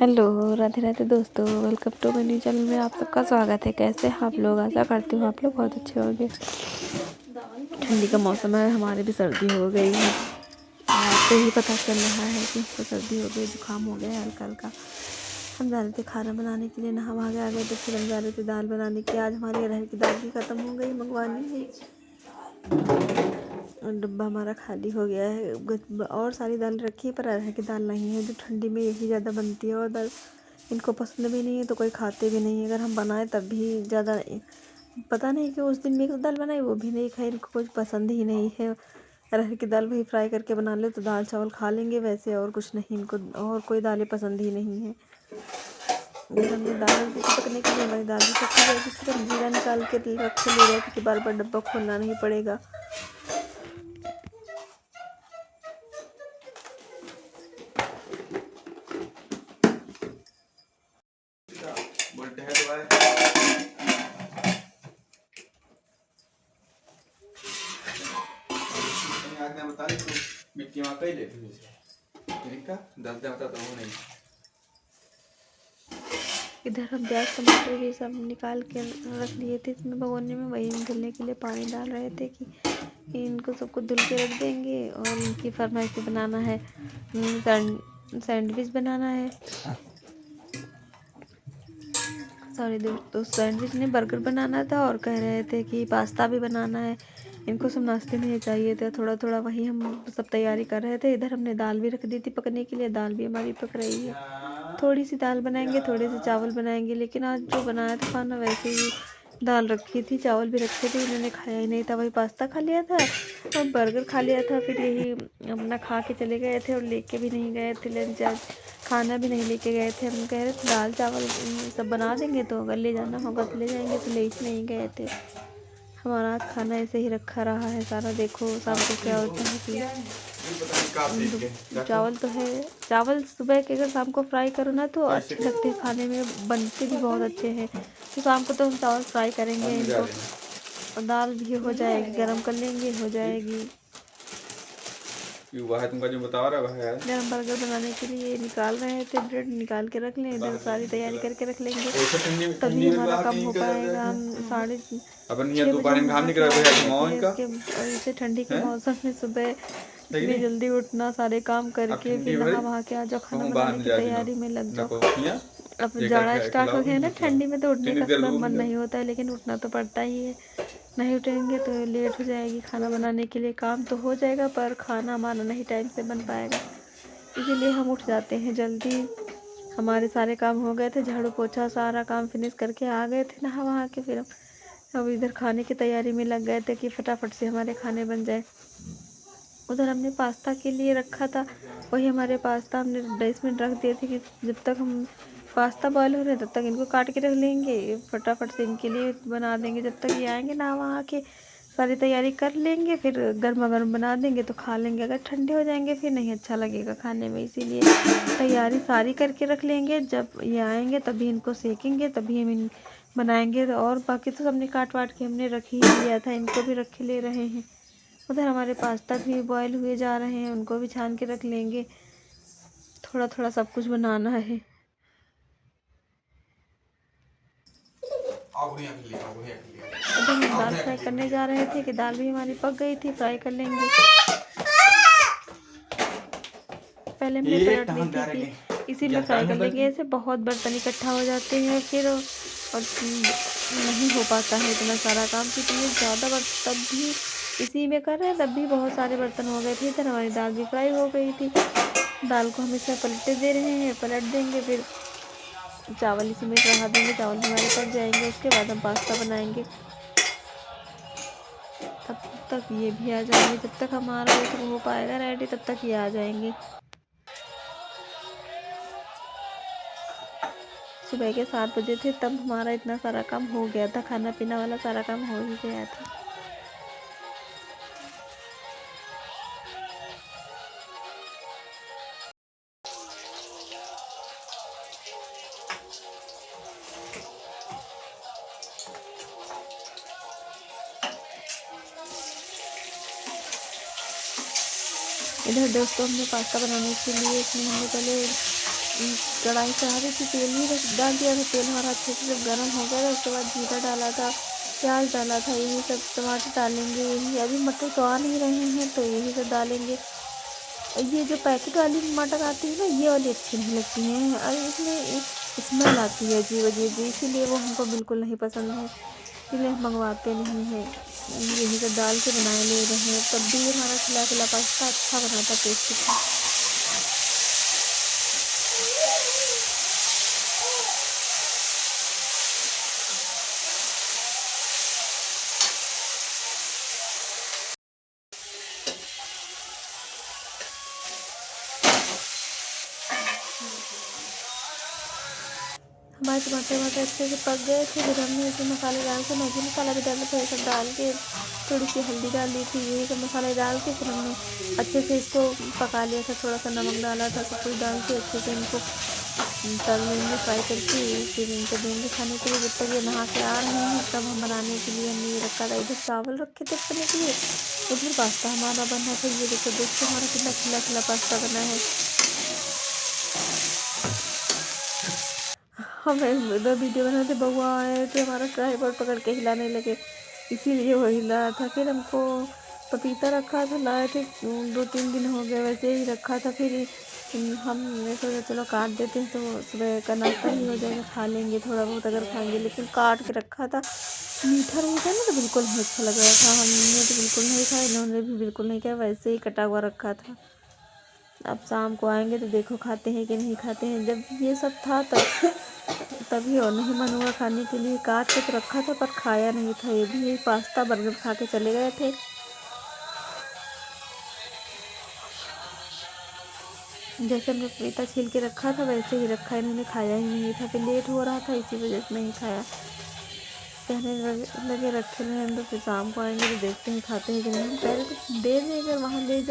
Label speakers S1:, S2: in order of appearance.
S1: Hello, Radhe Radhe दोस्तों, welcome to my new channel में आप सबका स्वागत है। कैसे हैं आप लोग? आशा करती हूँ आप लोग बहुत अच्छे होंगे। ठंडी का मौसम है, हमारे भी सर्दी हो गई है। आपसे ही पता चल रहा है कि तो सर्दी हो गई, जुकाम हो गया है हल्का हल्का। हम जा रहे थे खाना बनाने के लिए, नहा वहा के आ गए तो फिर हम जा रहे थे दाल बनाने की। आज हमारी अरहर की दाल भी ख़त्म हो गई, मंगवानी है और डब्बा हमारा खाली हो गया है। और सारी दाल रखी है पर अरहर की दाल नहीं है, जो ठंडी में यही ज़्यादा बनती है। और दाल इनको पसंद भी नहीं है तो कोई खाते भी नहीं है। अगर हम बनाए तब भी ज़्यादा पता नहीं कि उस दिन मिक्स दाल बनाई वो भी नहीं खाई, इनको कुछ पसंद ही नहीं है। अरहर की दाल वही फ्राई करके बना ले तो दाल चावल खा लेंगे वैसे, और कुछ नहीं, इनको और कोई दालें पसंद ही नहीं है। फिर हमने दाल पकने के लिए हमारी दाल भी पक जाएगी। फिर हम जीरा निकाल के रख ले रहे थे कि बार बार डब्बा खोलना नहीं पड़ेगा।
S2: बोलते हैं तो भाई आज्ञा बता दी तो मिट्टी में कई लेती है ठीक है 10 दिन बता तो नहीं।
S1: इधर हम प्याज टमाटर ये सब निकाल के रख लिए थे इसमें भगोने में, वही धुलने के लिए पानी डाल रहे थे कि इनको सबको धुल के रख देंगे। और इनकी फरमाइश पे बनाना है, सैंडविच बनाना है। सॉरी दोस्तों, सैंडविच नहीं बर्गर बनाना था। और कह रहे थे कि पास्ता भी बनाना है। इनको सब नाश्ते में चाहिए था थोड़ा थोड़ा, वही हम सब तैयारी कर रहे थे। इधर हमने दाल भी रख दी थी पकने के लिए, दाल भी हमारी पक रही है। थोड़ी सी दाल बनाएंगे, थोड़े से चावल बनाएंगे। लेकिन आज जो बनाया था खाना वैसे ही दाल रखी थी, चावल भी रखे थे, इन्होंने खाया ही नहीं था। वही पास्ता खा लिया था और बर्गर खा लिया था। फिर यही अपना खा के चले गए थे और लेके भी नहीं गए थे लंच। आज खाना भी नहीं लेके गए थे। हम कह रहे थे दाल चावल सब बना देंगे तो अगर ले जाना होगा तो ले जाएंगे, तो ले ही नहीं गए थे। हमारा आज खाना ऐसे ही रखा रहा है सारा। देखो शाम को क्या होता है कि चावल तो है, चावल सुबह के अगर शाम को फ्राई करो ना तो अच्छे लगते हैं खाने में, बनते भी बहुत अच्छे हैं। तो शाम को तो हम चावल फ्राई करेंगे इनको, और दाल भी हो जाएगी, गरम कर लेंगे, हो जाएगी।
S2: वह है तुमका जो बता रहा है
S1: इधर हम बर्गर बनाने के लिए निकाल रहे थे, ब्रेड निकाल के रख लें, इधर सारी तैयारी करके रख लेंगे, तभी हमारा काम हो पाएगा। हम 6:30 बजे नहा के आ गए थे इसे ठंडी के मौसम में। सुबह इतनी जल्दी उठना, सारे काम करके फिर नहा वहा के आ जाओ, खाना बनाने की तैयारी में लग जाओ। अब जाड़ा स्टार्ट हो गया है ना, ठंडी में तो उठने का सुबह मन नहीं होता है, लेकिन उठना तो पड़ता ही है। नहीं उठेंगे तो लेट हो जाएगी खाना बनाने के लिए। काम तो हो जाएगा पर खाना हमारा नहीं टाइम से बन पाएगा, इसीलिए हम उठ जाते हैं जल्दी। हमारे सारे काम हो गए थे, झाड़ू पोछा सारा काम फिनिश करके आ गए थे नहा वहा के। फिर अब इधर खाने की तैयारी में लग गए थे कि फटाफट से हमारे खाने बन जाए। उधर हमने पास्ता के लिए रखा था, वही हमारे पास्ता हमने 10 मिनट रख दिए थे कि जब तक हम पास्ता बॉयल हो रहे तब तक इनको काट के रख लेंगे, फटाफट से इनके लिए बना देंगे। जब तक ये आएंगे ना वहाँ के सारी तैयारी कर लेंगे, फिर गर्मा गर्म बना देंगे तो खा लेंगे। अगर ठंडे हो जाएंगे फिर नहीं अच्छा लगेगा खाने में, इसीलिए तैयारी सारी करके रख लेंगे। जब ये आएंगे तभी इनको सेकेंगे, तभी हम बनाएंगे। और बाकी तो सबने काट वाट के हमने रख ही लिया था, इनको भी रख ले रहे हैं। उधर हमारे पास्ता भी बॉयल हुए जा रहे हैं, उनको भी छान के रख लेंगे। थोड़ा थोड़ा सब कुछ बनाना है। अभी हम दाल फ्राई करने जा रहे थे कि दाल भी हमारी पक गई थी, फ्राई कर लेंगे। पहले हमने पलट ली थी कि इसी में फ्राई कर लेंगे। ऐसे बहुत बर्तन इकट्ठा हो जाते हैं फिर, और नहीं हो पाता है इतना सारा काम। कि इतने ज़्यादा बर्तन तब भी इसी में कर रहे हैं, तब भी बहुत सारे बर्तन हो गए थे। इधर हमारी दाल भी फ्राई हो गई थी। दाल को हम इसमें पलटे दे रहे हैं, पलट देंगे, फिर चावल इसी में चढ़ा देंगे। चावल हमारे पक जाएंगे, उसके बाद हम पास्ता बनाएंगे। तब तक ये भी आ जाएंगे, जब तक हमारा ये सब हो पाएगा रेडी तब तक ये आ जाएंगे। सुबह के 7 बजे थे तब हमारा इतना सारा काम हो गया था, खाना पीना वाला सारा काम हो ही गया था। इधर दोस्तों हमने पास्ता बनाने के लिए इसमें हमने पहले कढ़ाई चढ़ा दी थी, तेल भी डाल दिया था। तेल हमारा अच्छे से जब गर्म हो गया था उसके बाद जीरा डाला था, प्याज डाला था, यही सब टमाटर डालेंगे। यही अभी मटर तो आ नहीं रहे हैं तो यही सब डालेंगे। ये जो पैकेट वाली मटर आती है ना, ये वाली अच्छी नहीं लगती हैं, और इसमें स्मेल आती है अजीब अजीब, इसीलिए वो हमको बिल्कुल नहीं पसंद है, इसलिए हम मंगवाते नहीं हैं। यही सब डाल के बना ले रहे हैं, तब भी हमारा खिला खिला पास्ता अच्छा बना था, टेस्टी था। हमारे टमाटर अच्छे से पक गए थे, फिर हमने इसमें मसाले डाल के, मैगी मसाला भी डाला था, ये सब डाल के थोड़ी सी हल्दी डाल दी थी, यही सब मसाले डाल के फिर हमने अच्छे से इसको पका लिया था। थोड़ा सा नमक डाला था, सब कुछ डाल के अच्छे से इनको तल लेंगे, फ्राई करके फिर इनको देंगे खाने के लिए। जब तक ये नहा के आ रहे हैं तब हम बनाने के लिए हमने ये रखा था, इधर चावल रखे थे खाने के लिए, उधर पास्ता हमारा बना था। ये देखो दोस्तों, हमारा कितना खिला खिला पास्ता बना है। हमें उधर वीडियो बनाते बउआ आए थे, हमारा ट्राइपॉड पकड़ के हिलाने लगे, इसीलिए वो हिला रहा था। फिर हमको पपीता रखा था, लाए थे 2-3 दिन हो गए वैसे ही रखा था। फिर हमने सोचा चलो काट देते हैं तो सुबह का नाश्ता ही हो जाएगा, खा लेंगे थोड़ा बहुत अगर खाएंगे। लेकिन काट के रखा था, मीठा नहीं था ना, तो बिल्कुल नहीं अच्छा लग रहा था। हमने तो बिल्कुल नहीं खाया, इन्होंने भी बिल्कुल नहीं खाया, वैसे ही कटा हुआ रखा था। अब शाम को आएंगे तो देखो खाते हैं कि नहीं खाते हैं। जब ये सब था तभी और नहीं मन हुआ खाने के लिए, काट के तो रखा था पर खाया नहीं था। ये भी यही पास्ता बर्गर खा के चले गए थे। जैसे हमने पपीता छील के रखा था वैसे ही रखा, इन्होंने खाया ही नहीं था। फिर लेट हो रहा था इसी वजह से नहीं खाया, कहने लगे रखे रहे हम, तो फिर शाम को आएंगे तो देखते हैं खाते हैं कि नहीं। हम पहले तो दे दें अगर वहाँ ले जा